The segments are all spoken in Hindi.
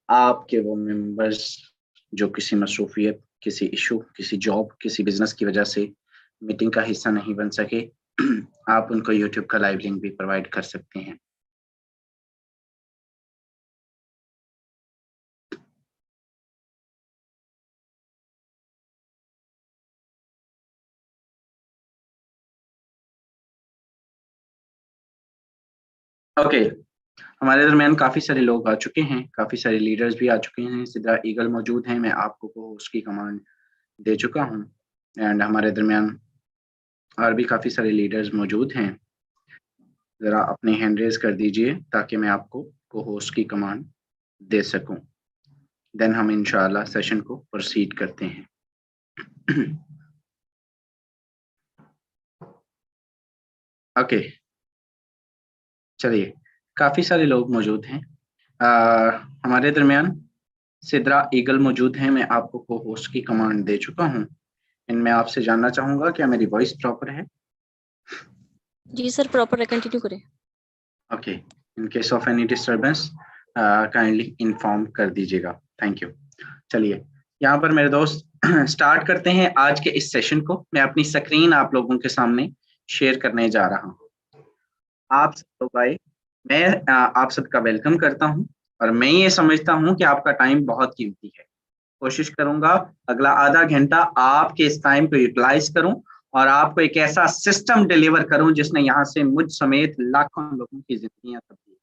आपके वो मेंबर्स जो किसी मसरूफियत, किसी इशू, किसी जॉब, किसी बिजनेस की वजह से मीटिंग का हिस्सा नहीं बन सके, आप उनको यूट्यूब का लाइव लिंक भी प्रोवाइड कर सकते हैं। ओके, हमारे दरमियान काफ़ी सारे लोग आ चुके हैं, काफ़ी सारे लीडर्स भी आ चुके हैं। सिद्रा ईगल मौजूद हैं, मैं आपको को उसकी कमांड दे चुका हूँ। एंड हमारे दरमियान और भी काफ़ी सारे लीडर्स मौजूद हैं। ज़रा अपने हैंड रेज कर दीजिए ताकि मैं आपको को होस्ट की कमांड दे सकूं। देन हम इंशाल्लाह सेशन को प्रोसीड करते हैं। ओके, चलिए, काफ़ी सारे लोग मौजूद हैं हमारे दरमियान। सिद्रा ईगल मौजूद हैं, मैं आपको को होस्ट की कमांड दे चुका हूँ। इनमें आपसे जानना चाहूँगा क्या मेरी वॉइस प्रॉपर है? जी सर, प्रॉपर है, कंटिन्यू करें। Okay, in case of any disturbance kindly inform कर दीजिएगा। Thank you. चलिए, यहाँ पर मेरे दोस्त स्टार्ट करते हैं आज के इस सेशन को। मैं अपनी स्क्रीन आप लोगों के सामने शेयर करने जा रहा हूँ। आप सब लोग आए, मैं आप सबका वेलकम करता हूँ और मैं ये समझता हूँ कि आपका टाइम बहुत कीमती है। कोशिश करूंगा अगला आधा घंटा आपके इस टाइम को यूटिलाइज करूं और आपको एक ऐसा सिस्टम डिलीवर करूं जिसने यहाँ से मुझ समेत लाखों लोगों की जिंदगियां तब्दील,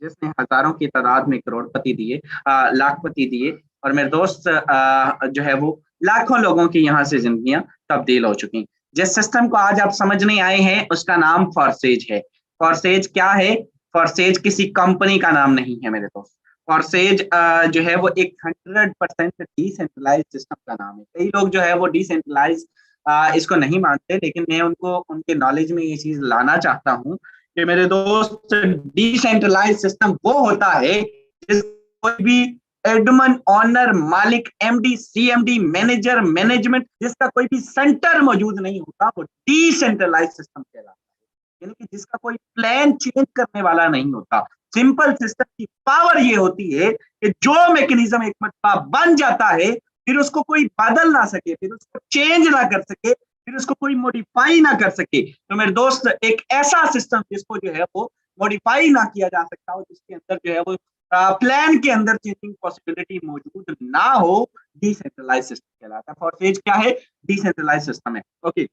जिसने हजारों की तादाद में करोड़पति दिए, लाखपति दिए, और मेरे दोस्त जो है वो लाखों लोगों की यहाँ से जिंदगियां तब्दील हो चुकी। जिस सिस्टम को आज आप समझने आए हैं उसका नाम फॉरसेज है। फॉरसेज क्या है? फॉरसेज किसी कंपनी का नाम नहीं है मेरे दोस्त। फॉरसेज जो है वो एक 100% डिसेंट्रलाइज सिस्टम का नाम है। कई लोग जो है वो डिसेंट्रलाइज इसको नहीं मानते, लेकिन मैं उनको उनके नॉलेज में ये चीज लाना चाहता हूँ कि मेरे दोस्त, डिसेंट्रलाइज सिस्टम वो होता है जिस कोई भी एडमन, ऑनर, मालिक, एमडी, सीएमडी, मैनेजर, मैनेजमेंट, जिसका कोई भी सेंटर मौजूद नहीं होता, वो डिसेंट्रलाइज सिस्टम कहलाता है। यानी कि जिसका कोई प्लान चेंज करने वाला नहीं होता। सिंपल सिस्टम की पावर ये होती है कि जो मैकेनिज्म एक मरतबा बन जाता है, फिर उसको कोई बदल ना सके, फिर उसको चेंज ना कर सके, फिर उसको कोई मॉडिफाई ना कर सके। तो मेरे दोस्त, एक ऐसा सिस्टम जिसको जो है वो मॉडिफाई ना किया जा सकता हो, जिसके अंदर जो है वो प्लान के अंदर चेंजिंग पॉसिबिलिटी मौजूद ना हो, डिसेंट्रलाइज सिस्टम कहलाता है। फॉरसेज क्या है? डिसेंट्रलाइज सिस्टम है। ओके,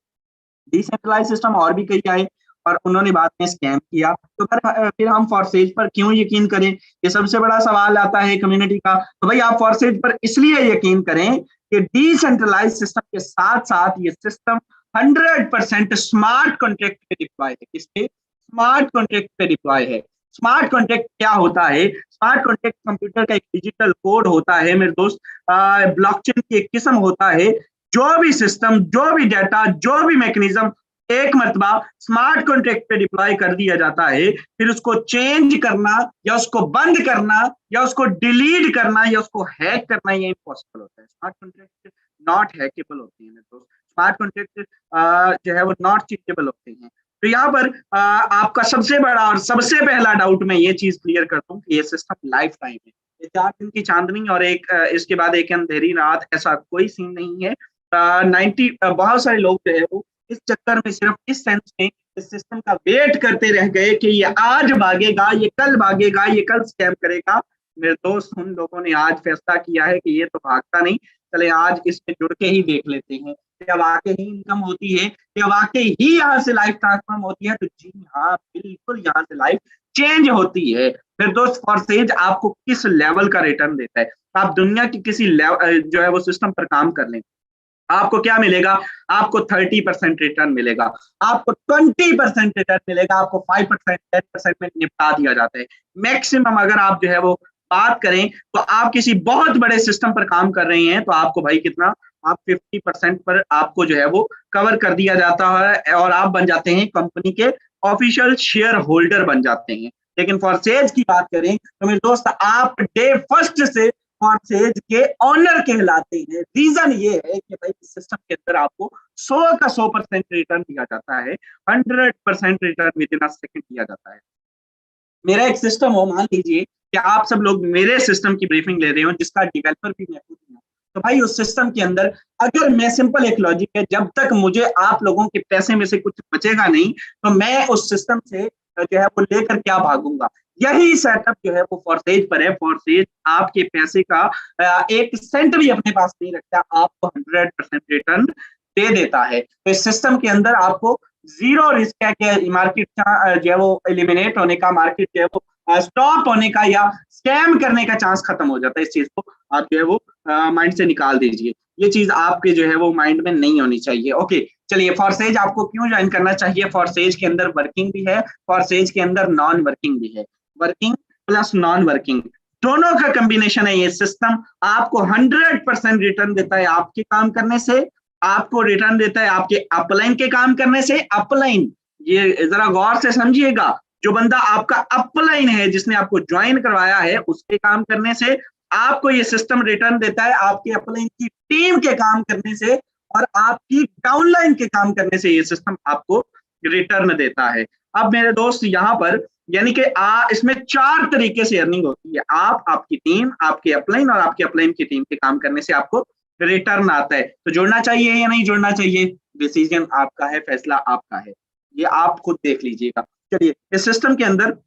डिसेंट्रलाइज सिस्टम और भी कई आए और उन्होंने बाद में स्कैम किया, तो फिर हम फॉरसेज पर क्यों यकीन करें? ये सबसे बड़ा सवाल आता है कम्युनिटी का। तो भाई, आप फॉरसेज पर इसलिए यकीन करें कि डिसेंट्रलाइज सिस्टम के साथ साथ ये सिस्टम 100% स्मार्ट कॉन्ट्रैक्ट पे डिप्लॉय है। किसके? स्मार्ट कॉन्ट्रैक्ट पे डिप्लॉय है। स्मार्ट कॉन्ट्रैक्ट क्या होता है? स्मार्ट कॉन्ट्रैक्ट कंप्यूटर का एक डिजिटल कोड होता है मेरे दोस्त, ब्लॉकचेन की एक किस्म होता है। जो भी सिस्टम, जो भी डाटा, जो भी मैकेनिज्म एक मरतबा स्मार्ट कॉन्ट्रैक्ट पे डिप्लॉय कर दिया जाता है, फिर उसको चेंज करना या उसको बंद करना या उसको डिलीट करना या उसको हैक करना, ये इम्पॉसिबल होता है। स्मार्ट कॉन्ट्रैक्ट नॉट हैकेबल होते हैं तो स्मार्ट कॉन्ट्रैक्ट जो है वो नॉट चेंजेबल होते हैं। तो यहाँ पर आपका सबसे बड़ा और सबसे पहला डाउट मैं ये चीज क्लियर करता हूँ कि ये सिस्टम लाइफ टाइम है। ये 4 दिन की चांदनी और एक इसके बाद एक अंधेरी रात, ऐसा कोई सीन नहीं है। 90 बहुत सारे लोग जो है वो इस चक्कर में, सिर्फ इस सेंस में इस सिस्टम का वेट करते रह गए कि ये आज भागेगा, ये कल भागेगा, ये कल स्कैम करेगा। मेरे दोस्त, उन लोगों ने आज फैसला किया है कि ये तो भागता नहीं, चले आज इसमें जुड़ के ही देख लेते हैं, क्या वाकई ही इनकम होती है, क्या वाकई ही यहाँ से लाइफ ट्रांसफॉर्म होती है। तो जी हाँ, बिल्कुल यहाँ से लाइफ चेंज होती है। फिर दोस्त, फॉरसेज आपको किस लेवल का रिटर्न देता है? आप दुनिया की किसी लेवल जो है वो सिस्टम पर काम कर लें, आपको क्या मिलेगा? आपको 30% रिटर्न मिलेगा, आपको 20% रिटर्न मिलेगा, आपको 5%, 10% में निपटा दिया जाता है। मैक्सिमम अगर आप जो है वो बात करें तो आप किसी बहुत बड़े सिस्टम पर काम कर रहे हैं तो आपको भाई कितना, आप 50% पर आपको जो है वो कवर कर दिया जाता है और आप बन जाते हैं कंपनी के ऑफिशियल शेयर होल्डर बन जाते हैं। लेकिन फॉरसेज की बात करें तो मेरे दोस्त, आप डे फर्स्ट से फॉरसेज के ऑनर कहलाते हैं। रीजन ये है कि भाई इस सिस्टम के अंदर आपको 100 का 100% रिटर्न दिया जाता है, 100% return with in a second दिया जाता है। मेरा एक सिस्टम हो, मान लीजिए कि आप सब लोग मेरे सिस्टम की ब्रीफिंग ले रहे हो, जिसका डेवलपर भी मैं खुद हूं। तो भाई उस सिस्टम के अंदर अगर मैं सिंपल एक लॉजिक है, जब तक मुझे आप लोगों के पैसे में से कुछ बचेगा नहीं, तो मैं उस सिस्टम से जो है वो लेकर क्या भागूंगा। यही सेटअप जो है वो फॉरसेज पर है। फॉरसेज आपके पैसे का 1 सेंट भी अपने पास नहीं रखता, आपको 100% रिटर्न दे देता है। तो इस सिस्टम के अंदर आपको जीरो रिस्क है कि मार्केट जो है वो एलिमिनेट होने का, मार्केट जो है वो स्टॉप होने का या स्कैम करने का चांस खत्म हो जाता है। इस चीज को आप जो है वो माइंड से निकाल दीजिए। ये चीज आपके जो है वो माइंड में नहीं होनी चाहिए। ओके, चलिए फॉरसेज आपको क्यों ज्वाइन करना चाहिए। फॉरसेज के अंदर वर्किंग भी है, फॉरसेज के अंदर नॉन वर्किंग भी है। वर्किंग प्लस नॉन वर्किंग दोनों का कॉम्बिनेशन है ये सिस्टम। आपको 100% रिटर्न देता है आपके काम करने से, आपको रिटर्न देता है आपके अपलाइन के काम करने से। अपलाइन, ये जरा गौर से समझिएगा, जो बंदा आपका अपलाइन है, जिसने आपको ज्वाइन करवाया है, उसके काम करने से आपको ये सिस्टम रिटर्न देता है। आपके अपलाइन की टीम के काम करने से और आपकी डाउनलाइन के काम करने से ये सिस्टम आपको रिटर्न देता है। अब मेरे दोस्त यहाँ पर यानी कि इसमें 4 तरीके से अर्निंग होती है। आप, आपकी टीम, आपके अपलाइन और आपके अपलाइन की टीम के काम करने से आपको रिटर्न आता है। तो जुड़ना चाहिए या नहीं जुड़ना चाहिए, डिसीजन आपका है, फैसला आपका है, ये आप खुद देख लीजिएगा। चलिए इस सिस्टम के अंदर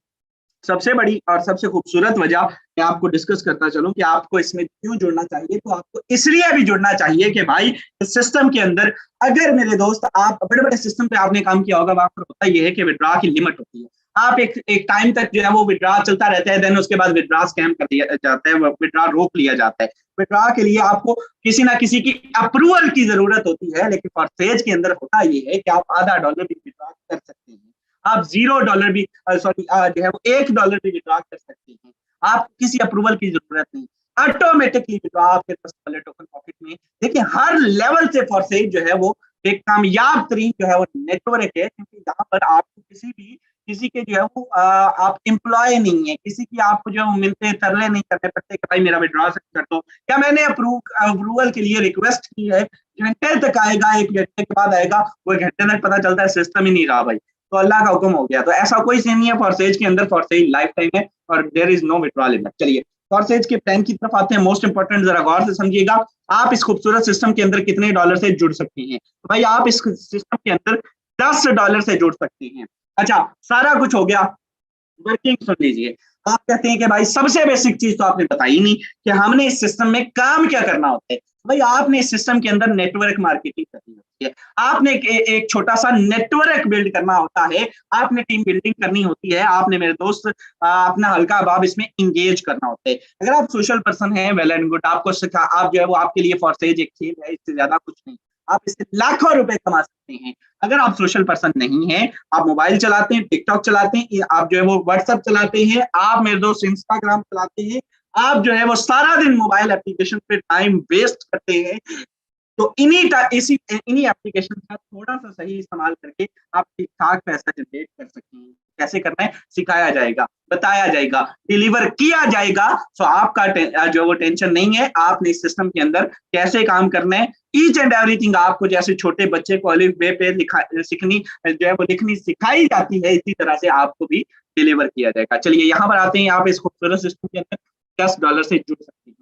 सबसे बड़ी और सबसे खूबसूरत वजह मैं आपको डिस्कस करता चलूं कि आपको इसमें क्यों जुड़ना चाहिए। तो आपको इसलिए भी जुड़ना चाहिए कि भाई इस सिस्टम के अंदर, अगर मेरे दोस्त आप बड़े बड़े सिस्टम पे आपने काम किया होगा, वहां पर होता यह है कि विड्रॉ की लिमिट होती है। आप एक टाइम तक जो है वो विड्रॉ चलता रहता है, देन उसके बाद विड्रॉ स्कैम कर दिया जाता है, विड्रॉ रोक लिया जाता है। विड्रॉ के लिए आपको किसी ना किसी की अप्रूवल की जरूरत होती है, लेकिन फॉरसेज के अंदर होता यह है कि आप $0.5 भी विड्रॉ कर सकते हैं, आप $0 भी सॉरी जो है वो $1 भी विड्रॉ कर सकते हैं। आप किसी अप्रूवल की जरूरत नहीं, ऑटोमेटिकली विड्रॉ आपके पास वाले टोकन पॉकेट में। देखिए हर लेवल से फॉरसेज जो है वो एक कामयाब तरीन जो है वो नेटवर्क है, क्योंकि यहाँ पर आपको किसी के जो है वो आप एम्प्लॉय नहीं है, किसी की आपको जो मिलते तरले नहीं करने पड़ते कि भाई मेरा विड्रॉ कर दो, क्या मैंने अप्रूवल के लिए रिक्वेस्ट की है, घंटे तक आएगा, 1 घंटे के बाद आएगा, वो घंटे तक पता चलता है सिस्टम ही नहीं रहा भाई, तो अल्लाह का हुक्म हो गया। तो ऐसा कोई सीन नहीं है फॉरसेज के अंदर, फॉरसेज लाइफ टाइम है और there is no withdrawal limit. चलिए फॉरसेज के प्लान की तरफ आते हैं। मोस्ट इंपोर्टेंट, जरा गौर से समझिएगा, आप इस खूबसूरत सिस्टम के अंदर कितने डॉलर से जुड़ सकते हैं। तो भाई आप इस सिस्टम के अंदर $10 से जुड़ सकते हैं। अच्छा, सारा कुछ हो गया, वर्किंग सुन लीजिए। आप कहते हैं कि भाई सबसे बेसिक चीज तो आपने बताई नहीं कि हमने इस सिस्टम में काम क्या करना होता है। भाई आपने इस सिस्टम के अंदर नेटवर्क मार्केटिंग करनी होती है, आपने एक छोटा सा नेटवर्क बिल्ड करना होता है, आपने टीम बिल्डिंग करनी होती है, आपने मेरे दोस्त अपना हल्का अबाब इसमें इंगेज करना होता है। अगर आप सोशल पर्सन हैं, वेल एंड गुड, आपको सिखा, आप जो है वो आपके लिए फॉरसेज एक खेल है, इससे ज्यादा कुछ नहीं, आप इससे लाखों रुपए कमा सकते हैं। अगर आप सोशल पर्सन नहीं है, आप मोबाइल चलाते हैं, टिकटॉक चलाते हैं, आप जो है वो व्हाट्सएप चलाते हैं, आप मेरे दोस्त इंस्टाग्राम चलाते हैं, आप जो है वो सारा दिन मोबाइल एप्लीकेशन पे टाइम वेस्ट करते हैं, तो इन्हीं एप्लीकेशन का थोड़ा सा सही इस्तेमाल करके आप ठीक ठाक पैसा जनरेट कर सकते हैं। कैसे करना है सिखाया जाएगा, बताया जाएगा, डिलीवर किया जाएगा। सो आपका जो वो टेंशन नहीं है, आपने इस सिस्टम के अंदर कैसे काम करना है, ईच एंड एवरीथिंग आपको, जैसे छोटे बच्चे को अलिफ बे पे सीखनी जो है वो लिखनी सिखाई जाती है, इसी तरह से आपको भी डिलीवर किया जाएगा। चलिए यहाँ पर आते हैं, आप इस खूबसूरत सिस्टम के अंदर $10 से जुड़ सकते हैं।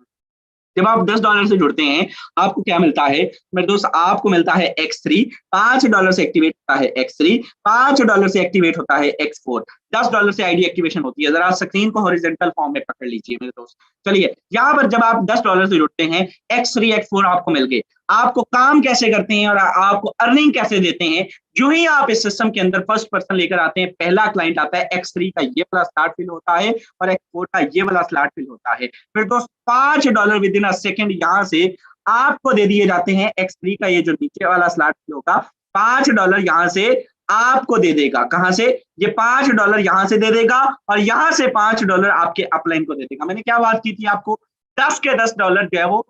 जब आप $10 से जुड़ते हैं, आपको क्या मिलता है मेरे दोस्त, आपको मिलता है X3, $5 से एक्टिवेट होता है X3, $5 से एक्टिवेट होता है X4, $10 से आईडी एक्टिवेशन होती है। जरा स्क्रीन को हॉरिजॉन्टल फॉर्म में पकड़ लीजिए मेरे दोस्त। चलिए यहाँ पर जब आप $10 से जुड़ते हैं, X3 X4 आपको मिल गए। आपको काम कैसे करते हैं और आपको अर्निंग कैसे देते हैं, जो ही आप इस सिस्टम के अंदर फर्स्ट पर्सन लेकर आते हैं, पहला क्लाइंट आता है, X3 का ये वाला स्लॉट फिल होता है और X4 का ये वाला स्लॉट फिल होता है। फिर दोस्त $5 विद इन अ सेकेंड यहाँ से आपको दे दिए जाते हैं। X3 का ये जो नीचे वाला स्लॉट फिल होगा, $5 यहाँ से आपको दे देगा। कहां से? ये $5 यहाँ से दे देगा और यहाँ से $5 आपके अपलाइन को दे देगा। मैंने क्या बात की थी आपको, 10 के $10 जो है वो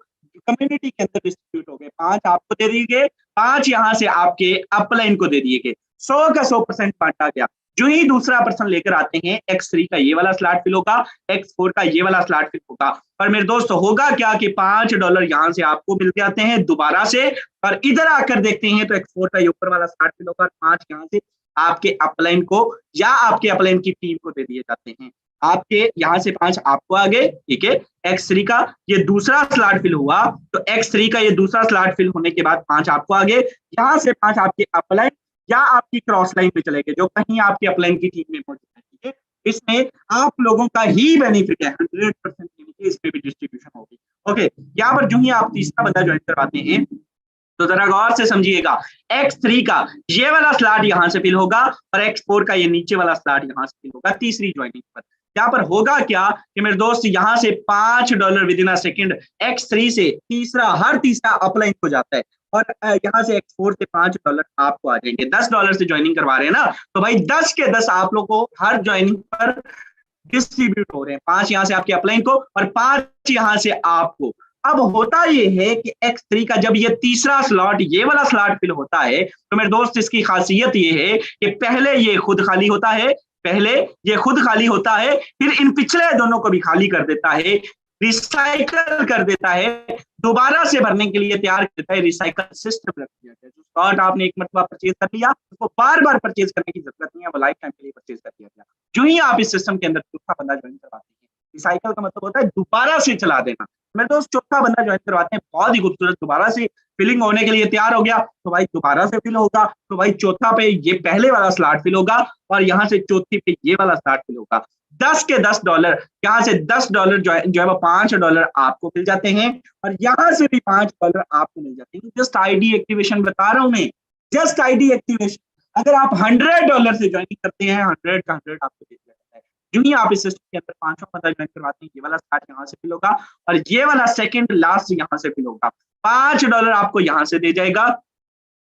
कम्युनिटी के अंदर डिस्ट्रीब्यूट हो गए, 5 आपको दे दिए गए, 5 यहाँ से आपके अपलाइन को दे दिए गए, 100 का 100% बांटा गया। जो ही दूसरा पर्सन लेकर आते हैं, X3 का ये वाला स्लॉट फिल होगा, X4 का ये वाला स्लॉट फिल होगा। पर मेरे दोस्त होगा क्या कि $5 यहाँ से आपको मिल जाते हैं दोबारा से, और इधर आकर देखते हैं तो X4 का ये ऊपर वाला स्लॉट फिल होगा, 5 यहाँ से आपके अपलाइन को या आपके अपलाइन की टीम को दे दिए जाते हैं। आपके यहाँ से 5 आपको आ गए, ठीक है। X3 का ये दूसरा स्लॉट फिल हुआ, तो X3 का ये दूसरा स्लॉट फिल होने के बाद 5 आपको आ गए। यहाँ से 5 आपके अपलाइन या आपकी क्रॉस लाइन पे चले गए, जो कहीं आपके अपलाइन की टीम में मौजूद है, ठीक है। इसमें आप लोगों का ही बेनिफिट है, 100% इसमें भी डिस्ट्रीब्यूशन होगी। ओके, यहाँ पर जो ही आप तीसरा बंदा ज्वाइन करवाते हैं तो जरा गौर से समझिएगा, X3 का ये वाला स्लॉट यहाँ से फिल होगा और X4 का ये नीचे वाला स्लॉट यहाँ से फिल होगा तीसरी ज्वाइनिंग पर। यहाँ पर होगा क्या कि मेरे दोस्त यहाँ से $5 with in a second X3 से हर तीसरा अपलाइन हो जाता है और यहाँ से X4 से $5 आपको आ जाएंगे। $10 से ज्वाइनिंग करवा रहे हैं ना, तो भाई 10 के 10 आप लोग को हर ज्वाइनिंग पर डिस्ट्रीब्यूट हो रहे हैं। 5 यहाँ से आपके अपलाइन को और 5 यहाँ से आपको। अब होता ये है कि X3 का जब ये तीसरा स्लॉट ये वाला स्लॉट फिल होता है तो मेरे दोस्त इसकी खासियत ये है कि पहले ये खुद खाली होता है, फिर इन पिछले दोनों को भी खाली कर देता है, रिसाइकल कर देता है, दोबारा से भरने के लिए तैयार करता है, रिसाइकल सिस्टम रख दिया गया। जो स्लॉट आपने एक मरतबा परचेज कर लिया, उसको बार बार परचेज करने की जरूरत नहीं है, वो लाइफ टाइम के लिए परचेज कर दिया गया। जो ही आप इस सिस्टम के अंदर चौथा बंदा ज्वाइन करवाते हैं, रिसाइकल का मतलब होता है दोबारा से चला देना। मेरे दोस्त चौथा बंदा ज्वाइन करवाते हैं, बहुत ही खूबसूरत, दोबारा से फिलिंग होने के लिए तैयार हो गया, तो भाई दोबारा से फिल होगा, तो भाई चौथा पे ये पहले वाला स्लॉट फिल होगा और यहाँ से चौथी पे ये वाला स्लॉट फिल होगा। 10 के $10, यहाँ से $10 जो है वो $5 आपको मिल जाते हैं और यहाँ से भी $5 आपको मिल जाते हैं। जस्ट आईडी एक्टिवेशन बता रहा हूं मैं, जस्ट आईडी एक्टिवेशन। अगर आप $100 से ज्वाइनिंग करते हैं, 100 का 100 आपको दे दिया जाता है। जो ही आप इस सिस्टम के अंदर 5 बंदा ज्वाइन करवाते हैं, ये वाला स्टार्ट यहाँ से फिल होगा और ये वाला सेकंड लास्ट यहाँ से फिल होगा। $5 आपको यहाँ से दे जाएगा,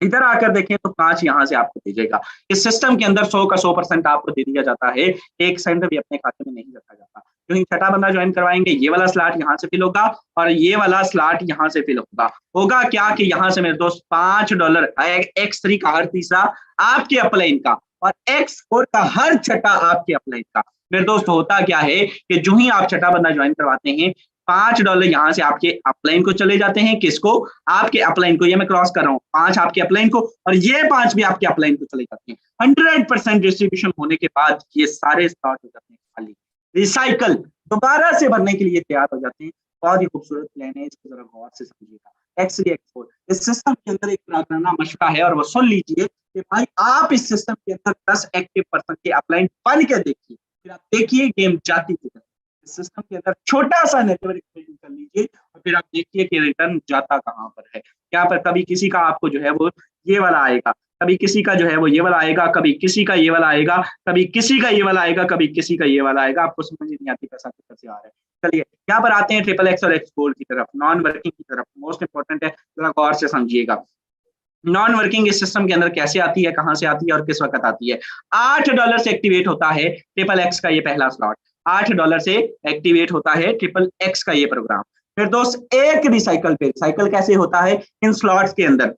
इधर आकर देखें तो 5 यहाँ से आपको दे जाएगा। इस सिस्टम के अंदर 100 का 100% आपको दे दिया जाता है, 1 सेंट भी अपने खाते में नहीं रखा जाता। जो ही छठा बंदा ज्वाइन करवाएंगे, ये वाला स्लॉट यहाँ से फिल होगा और ये वाला स्लॉट यहाँ से फिल होगा। होगा क्या कि यहाँ से मेरे दोस्त $5 X3 का हर तीसरा आपके अपलाइन का और X4 का हर छठा आपके अपलाइन का। मेरे दोस्त होता क्या है कि जो ही आप छठा बंदा ज्वाइन करवाते हैं, $5 यहाँ से आपके अपलाइन को चले जाते हैं। किसको? आपके अपलाइन को। ये मैं क्रॉस कर रहा हूँ, 5 आपके अपलाइन को और ये 5 भी आपके अपलाइन को चले जाते हैं। 100% डिस्ट्रीब्यूशन होने के बाद ये सारे स्लॉट हो जाते हैं खाली, रिसाइकल दोबारा से भरने के लिए तैयार हो जाते हैं। बहुत ही खूबसूरत प्लान है, इसको जरा गौर से समझिएगा। X3 X4 इस सिस्टम के अंदर एक प्रार्थना मशका है और वो सुन लीजिए कि भाई आप इस सिस्टम के अंदर 10 एक्टिव पर्सन के अपलाइन बन के देखिए, फिर आप देखिए गेम जाती किधर। इस सिस्टम के अंदर छोटा सा नेटवर्क बिल्ड कर लीजिए और फिर आप देखिए कि रिटर्न जाता कहाँ पर है। यहाँ पर कभी किसी का आपको जो है वो ये वाला आएगा, कभी किसी का जो है वो ये वाला आएगा, कभी किसी का ये वाला आएगा, कभी किसी का ये वाला आएगा, कभी किसी का ये वाला आएगा। आपको समझ नहीं आती पैसा किधर से आ रहा है। चलिए यहाँ पर आते हैं XXX और X गोल्ड की तरफ, नॉन वर्किंग की तरफ। मोस्ट इंपॉर्टेंट है, जरा गौर से समझिएगा। नॉन वर्किंग इस सिस्टम के अंदर कैसे आती है, कहां से आती है और किस वक्त आती है। $8 से एक्टिवेट होता है XXX का ये पहला स्लॉट, $8 से एक्टिवेट होता है XXX का ये प्रोग्राम। फिर दोस्त एक रिसाइकल पे, रिसाइकल कैसे होता है इन स्लॉट्स के अंदर,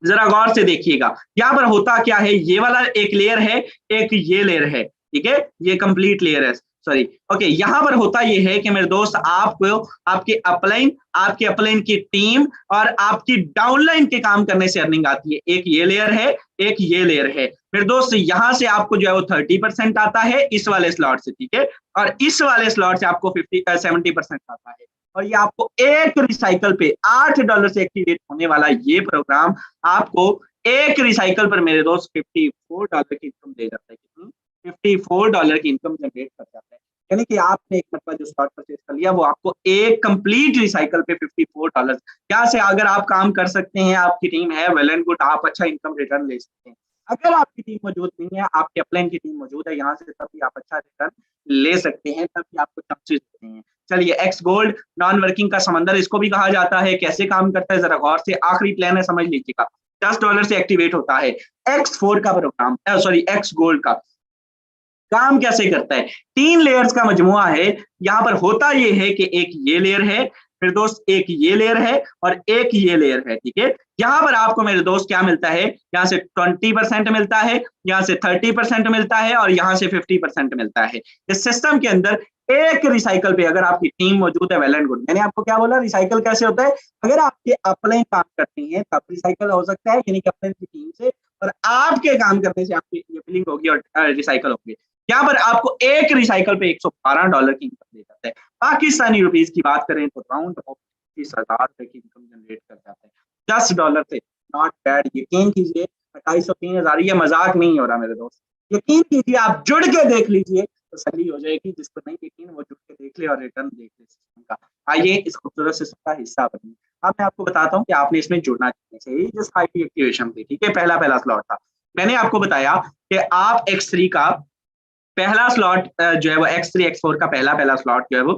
जरा गौर से देखिएगा। यहाँ पर होता क्या है, ये वाला एक लेयर है, एक ये लेयर है, ठीक है, ये कंप्लीट लेयर है, सॉरी ओके। यहाँ पर होता ये है कि मेरे दोस्त आपको आपके अपलाइन की टीम और आपकी डाउनलाइन के काम करने से अर्निंग आती है। एक ये लेयर है, एक ये लेयर है। मेरे दोस्त यहाँ से आपको जो है वो 30% आता है इस वाले स्लॉट से, ठीक है, और इस वाले स्लॉट से आपको 70% आता है। और ये आपको एक रिसाइकल पे $8 से एक्टिवेट होने वाला ये प्रोग्राम आपको एक रिसाइकल पर मेरे दोस्त $54 की इनकम दे जाता है। कितनी? $54 की इनकम जनरेट कर जाता है। यानी कि आपने एक मतलब जो स्लॉट परचेज कर लिया वो आपको एक कंप्लीट रिसाइकल पे $54। यहाँ से अगर आप काम कर सकते हैं, आपकी टीम है, वेल एंड गुड, आप अच्छा इनकम रिटर्न ले सकते हैं। अगर आपकी टीम मौजूद नहीं है, आपके अपलाइन की टीम मौजूद है, यहाँ से तभी आप अच्छा रिटर्न ले सकते हैं, तभी आपको चांसेस देते हैं। चलिए X गोल्ड नॉन वर्किंग का समंदर इसको भी कहा जाता है। कैसे काम करता है जरा गौर से, आखिरी प्लान है, समझ लीजिएगा। $10 से एक्टिवेट होता है X4 का प्रोग्राम, सॉरी X गोल्ड का काम कैसे करता है। 3 लेयर्स का मजमुआ है। यहाँ पर होता ये है कि एक ये लेयर है, फिर दोस्त एक ये लेयर है और एक ये लेयर है, ठीक है। यहाँ पर आपको मेरे दोस्त क्या मिलता है, यहाँ से 20% मिलता है, यहाँ से 30% मिलता है और यहाँ से 50% मिलता है। इस सिस्टम के अंदर एक रिसाइकल पे अगर आपकी टीम मौजूद है, वेल एंड गुड। मैंने आपको क्या बोला, रिसाइकल कैसे होता है, अगर आपके अपलाइन काम करते हैं तब रिसाइकल हो सकता है, यानी कि अपलाइन की टीम से, और आपके काम करने से आपकी फिलिंग होगी और रिसाइकल होगी। यहाँ पर आपको एक रिसाइकल पे $112 की इनकम दे जाता है। पाकिस्तानी रुपीज की बात करें तो राउंड ऑफ 30,000 की इनकम जनरेट कर जाता है $10 से। नॉट बैड, यकीन कीजिए 2,500 3,000 ये मजाक नहीं हो रहा मेरे दोस्त, यकीन कीजिए, आप जुड़ के देख लीजिए तसल्ली हो जाएगी। जिसको नहीं यकीन वो जुड़ के देख ले और रिटर्न देख ले सिस्टम का। आइए इस खूबसूरत सिस्टम का हिस्सा बनिए। अब मैं आपको बताता हूँ कि आपने इसमें जुड़ना चाहिए। जस्ट आईटी एक्टिवेशन थी, ठीक है, पहला स्लॉट था। मैंने आपको बताया कि आप X3 का पहला स्लॉट जो है वो X3 X4 का पहला स्लॉट जो है वो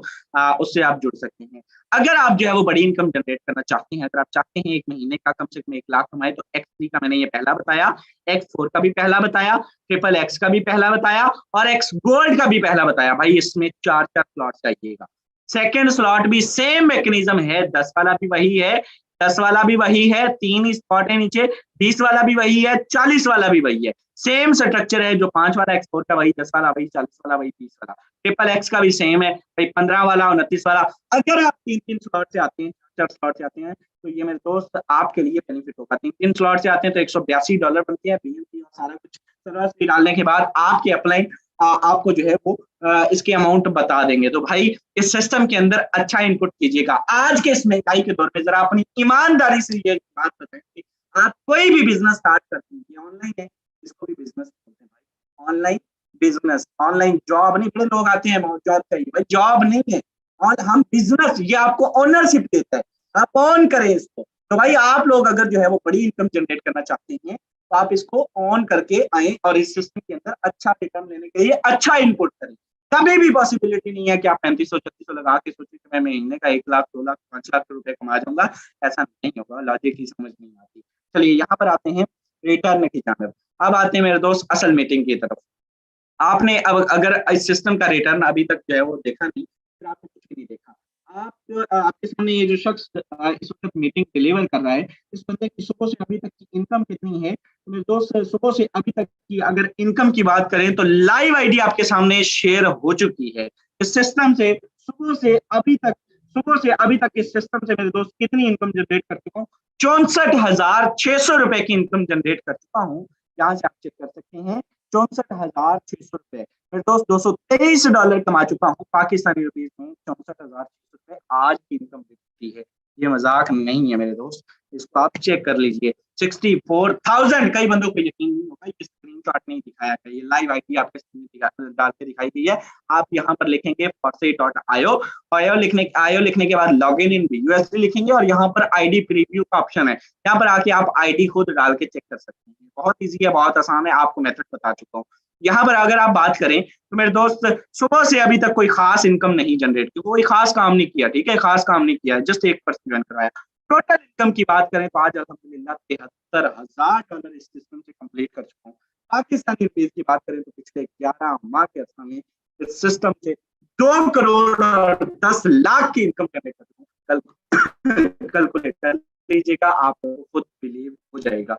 उससे आप जुड़ सकते हैं। अगर आप जो है वो बड़ी इनकम जनरेट करना चाहते हैं, अगर आप चाहते हैं 1 महीने का कम से कम 1 लाख कमाए, तो X3 का मैंने ये पहला बताया, X4 का भी पहला बताया, ट्रिपल X का भी पहला बताया और X गोल्ड का भी पहला बताया। भाई इसमें 4 स्लॉट चाहिएगा। सेकेंड स्लॉट भी सेम मैकेनिज्म है, 10 वाला भी वही है, 10 वाला भी वही है, 3 स्पॉट है नीचे, 20 वाला भी वही है, 40 वाला भी वही है। सेम स्ट्रक्चर है, जो 5 वाला X4 का वही, 10 वाला वही, 40 वाला वही, 30 वाला। ट्रिपल X का भी सेम है भाई, 15 वाला, 29 वाला। अगर आप 3 स्लॉट से आते हैं, 4 स्लॉट से आते हैं, तो ये मेरे दोस्त आपके लिए बेनिफिट होगा। 3 स्लॉट से आते हैं तो $182 बनते हैं, BMP और सारा कुछ सर्विस डालने के बाद आपके अपलाइन आपको जो है वो इसके अमाउंट बता देंगे। तो भाई इस सिस्टम के अंदर अच्छा इनपुट कीजिएगा। आज के इस महंगाई के दौर में जरा अपनी ईमानदारी से ये बात बताएं कि आप कोई भी बिजनेस स्टार्ट करते हैं, ऑनलाइन है, इसको भी बिजनेस बोलते हैं भाई। ऑनलाइन बिजनेस, ऑनलाइन जॉब नहीं। बड़े लोग आते हैं जॉब चाहिए, भाई जॉब नहीं है, और हम बिजनेस, ये आपको ओनरशिप देता है, आप ऑन करें इसको। तो भाई आप लोग अगर जो है वो बड़ी इनकम जनरेट करना चाहते हैं तो आप इसको ऑन करके आए और इस सिस्टम के अंदर अच्छा रिटर्न लेने के लिए अच्छा इनपुट करें। कभी भी पॉसिबिलिटी नहीं है कि आप 3500-3600 लगा के सोचिए कि मैं महीने का 1 लाख 2 लाख 5 लाख रुपए कमा जाऊंगा। ऐसा नहीं होगा, लॉजिक ही समझ नहीं आती। चलिए यहाँ पर आते हैं रिटर्न की जानब। अब आते हैं मेरे दोस्त असल मीटिंग की तरफ। आपने अब अगर इस सिस्टम का रिटर्न अभी तक जो है वो देखा नहीं, फिर आपने कुछ भी नहीं देखा। आप आपके सामने ये जो शख्स इस वक्त मीटिंग डिलीवर कर रहा है, इस बंदे की सुबह से अभी तक की इनकम कितनी है, तो मेरे दोस्त सुबह से अभी तक की अगर इनकम की बात करें तो लाइव आईडी आपके सामने शेयर हो चुकी है। इस सिस्टम से सुबह से अभी तक, सुबह से अभी तक इस सिस्टम से मेरे दोस्त कितनी इनकम जनरेट कर चुका हूँ, 64,600 रुपए की इनकम जनरेट कर चुका हूँ। यहाँ से आप चेक कर सकते हैं 64,600 रुपए। मेरे दोस्त $223 कमा चुका हूँ पाकिस्तानी रुपीज में। 64,600 रुपए आज की इनकम दिखती है, ये मजाक नहीं है मेरे दोस्त, इसको आप चेक कर लीजिए। 64,000, कई बंदों को यकीन नहीं होगा, ये स्क्रीनशॉट नहीं दिखाया है, ये लाइव आईडी आपके सामने डाल के दिखाई दी है। आप यहाँ पर लिखेंगे force.io, आयो लिखने के बाद लॉगिन इन USD लिखेंगे और यहाँ पर आईडी प्रीव्यू का ऑप्शन है, यहाँ पर आके आप आईडी खुद डाल के चेक कर सकते हैं। बहुत ईजी है, बहुत आसान है, आपको मेथड बता चुका हूँ। यहाँ पर अगर आप बात करें तो मेरे दोस्त सुबह से अभी तक कोई खास इनकम नहीं जनरेट की, कोई खास काम नहीं किया, ठीक है, खास काम नहीं किया, जस्ट 1% ज्वाइन करवाया। टोटल इनकम की बात करें तो आज अल्हम्दुलिल्लाह $73,000 इस सिस्टम से कंप्लीट कर चुका हूँ। पाकिस्तानी रुपीज की बात करें तो पिछले 11 माह के अर्सा में इस सिस्टम से 2 करोड़ और 10 लाख की इनकम जनरेट कर चुका हूँ। कैलकुलेट कर लीजिएगा, आपको खुद बिलीव हो जाएगा।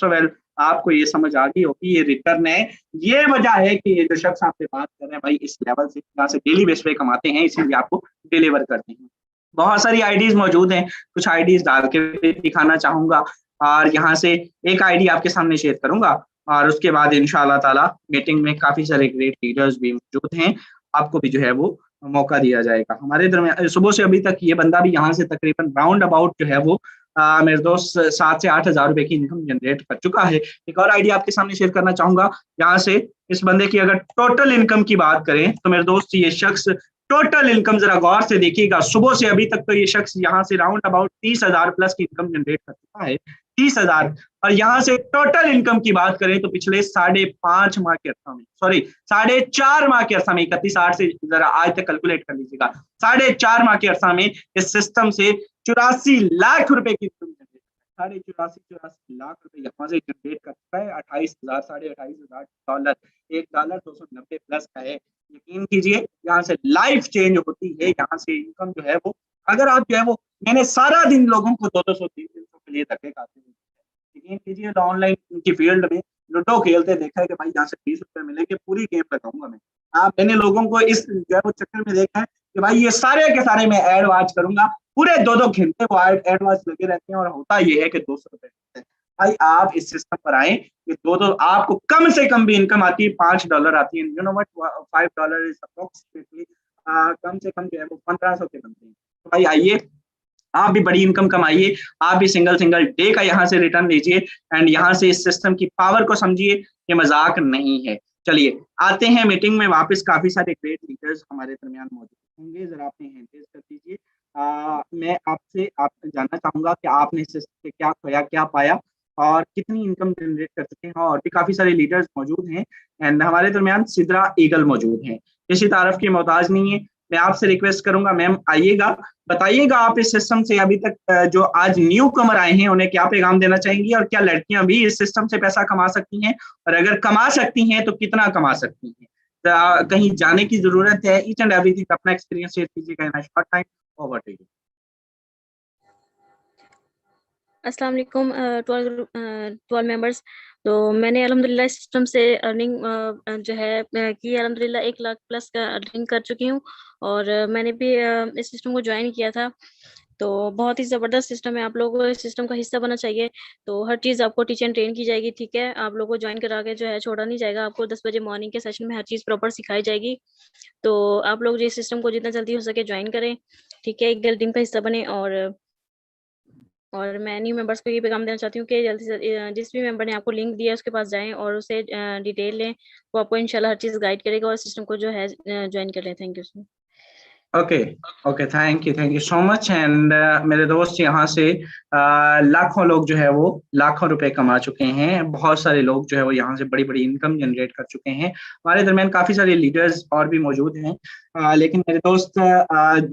वेल आपको ये समझ आ गई होगी, ये रिटर्न है, ये वजह है कि ये जो शख्स आपसे बात कर रहे हैं भाई इस लेवल से, यहाँ से डेली बेस पे कमाते हैं, इसीलिए आपको डिलीवर करते हैं। बहुत सारी आईडीज मौजूद हैं, कुछ आईडीज डाल के दिखाना चाहूंगा और यहाँ से एक आईडी आपके सामने शेयर करूंगा और उसके बाद इंशाल्लाह ताला मीटिंग में काफी सारे ग्रेट लीडर्स भी मौजूद हैं, आपको भी जो है वो मौका दिया जाएगा। हमारे दरमियान सुबह से अभी तक ये बंदा भी यहाँ से तकरीबन राउंड अबाउट जो है वो मेरे दोस्त 7 से 8 हजार रुपए की इनकम जनरेट कर चुका है। एक और आईडी आपके सामने शेयर करना चाहूंगा, यहाँ से इस बंदे की अगर टोटल इनकम की बात करें तो मेरे दोस्त ये शख्स टोटल इनकम जरा गौर से देखिएगा, सुबह से अभी तक तो ये शख्स यहाँ से राउंड अबाउट 30,000 प्लस की इनकम जनरेट कर चुका है, 30,000। और यहाँ से टोटल इनकम की बात करें तो पिछले 5.5 माह के अर्सा में, सॉरी 4.5 माह के अर्सा में, 31/8 से जरा आज तक कैलकुलेट कर लीजिएगा, 4.5 माह के अर्सा में इस सिस्टम से 84 लाख रुपए की इनकम जनरेट, 84 लाख रुपए यहाँ से जनरेट कर चुका है। 28,000 $28,000, $1 290 प्लस का है। यकीन कीजिए यहाँ से लाइफ चेंज होती है, यहाँ से इनकम जो है वो, अगर आप जो है वो, मैंने सारा दिन लोगों को 200 300 के लिए धक्के खाते हैं, यकीन कीजिए ऑनलाइन की फील्ड में लूडो खेलते देखा है कि भाई यहाँ से 20 रुपए मिलेंगे, पूरी गेम लगाऊंगा मैं। मैंने लोगों को इस जो है वो चक्कर में देखा है कि भाई ये सारे के सारे मैं एड वॉच करूंगा, पूरे 2-2 घंटे वो एड वॉच लगे रहते हैं और होता ये है कि 200 रुपए भाई आप इस सिस्टम पर आए कि दो आपको कम से कम भी इनकम आती है, $5 आती है, you know what, $5 is approximately कम से कम जो है वो 1500 के बनते हैं। तो भाई आइए, आप भी बड़ी इनकम कमाइए, आप भी सिंगल सिंगल डे का यहाँ से रिटर्न लीजिए एंड यहाँ से इस सिस्टम की पावर को समझिए, ये मजाक नहीं है। चलिए आते हैं मीटिंग में वापस, काफी सारे ग्रेट लीडर्स हमारे दरमियान मौजूद होंगे, जरा अपने हैंड रेज कर दीजिए। मैं आपसे जानना चाहूंगा कि आपने इस सिस्टम से क्या खोया, क्या पाया और कितनी इनकम जनरेट कर सकते हैं। और भी काफी सारे लीडर्स मौजूद हैं एंड हमारे दरमियान सिद्रा ईगल मौजूद हैं, किसी तारफ की मोहताज नहीं है। मैं आपसे रिक्वेस्ट करूंगा मैम आइएगा, बताइएगा आप इस सिस्टम से अभी तक जो आज न्यू कमर आए हैं उन्हें क्या पैगाम देना चाहेंगी, और क्या लड़कियां भी इस सिस्टम से पैसा कमा सकती हैं, और अगर कमा सकती हैं तो कितना कमा सकती हैं। कहीं जाने की जरूरत है, ईच एंड एवरीथिंग अपना एक्सपीरियंस शेयर कीजिएगा in short time. Over to you. अस्सलाम वालेकुम टू ऑल मेंबर्स। तो मैंने अल्हम्दुलिल्लाह सिस्टम से अर्निंग जो है की अल्हम्दुलिल्लाह 1 लाख प्लस का अर्निंग कर चुकी हूँ। और मैंने भी इस सिस्टम को ज्वाइन किया था। तो बहुत ही ज़बरदस्त सिस्टम है, आप लोगों को इस सिस्टम का हिस्सा बनना चाहिए। तो हर चीज़ आपको टीच एंड ट्रेन की जाएगी, ठीक है। आप लोगों को ज्वाइन करा के जो है छोड़ा नहीं जाएगा, आपको 10 बजे मॉर्निंग के सेशन में हर चीज़ प्रॉपर सिखाई जाएगी। तो आप लोग इस सिस्टम को जितना जल्दी हो सके ज्वाइन करें, ठीक है, एक टीम का हिस्सा बने। और मैं न्यू मेंबर्स को ये पैगाम देना चाहती हूँ कि जल्दी से जिस भी मेंबर ने आपको लिंक दिया है उसके पास जाएं और उसे डिटेल लें, वो आपको इंशाल्लाह हर चीज़ गाइड करेगा और सिस्टम को जो है ज्वाइन कर लें। Thank you so much. Okay okay, thank you so much. And मेरे दोस्त यहाँ से लाखों लोग जो है वो लाखों रुपए कमा चुके हैं, बहुत सारे लोग जो है वो यहाँ से बड़ी बड़ी इनकम जनरेट कर चुके हैं। हमारे दरमियान काफी सारे लीडर्स और भी मौजूद हैं, लेकिन मेरे दोस्त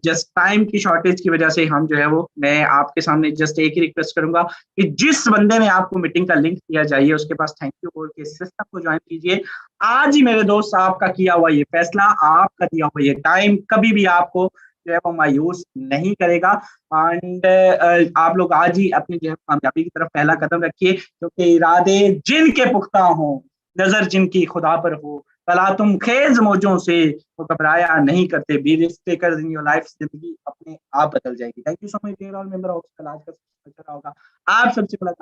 जस्ट टाइम की शॉर्टेज की वजह से हम जो है वो, मैं आपके सामने जस्ट एक ही रिक्वेस्ट करूंगा कि जिस बंदे ने आपको मीटिंग का लिंक दिया जाइए उसके पास थैंक यू बोल के सिस्टम को ज्वाइन कीजिए। आज ही मेरे दोस्त आपका किया हुआ ये फैसला, आपका दिया हुआ ये टाइम कभी भी आपको जो है वो मायूस नहीं करेगा। एंड आप लोग आज ही अपनी जो है कामयाबी की तरफ पहला कदम रखिए, क्योंकि इरादे जिनके पुख्ता हों, नजर जिनकी खुदा पर हो, भला तुम खेज मौजों से वो घबराया नहीं करते, be risk taker in your life, जिंदगी अपने आप बदल जाएगी। Thank you so much dear all member of class का होगा। आप सबसे मुलाकात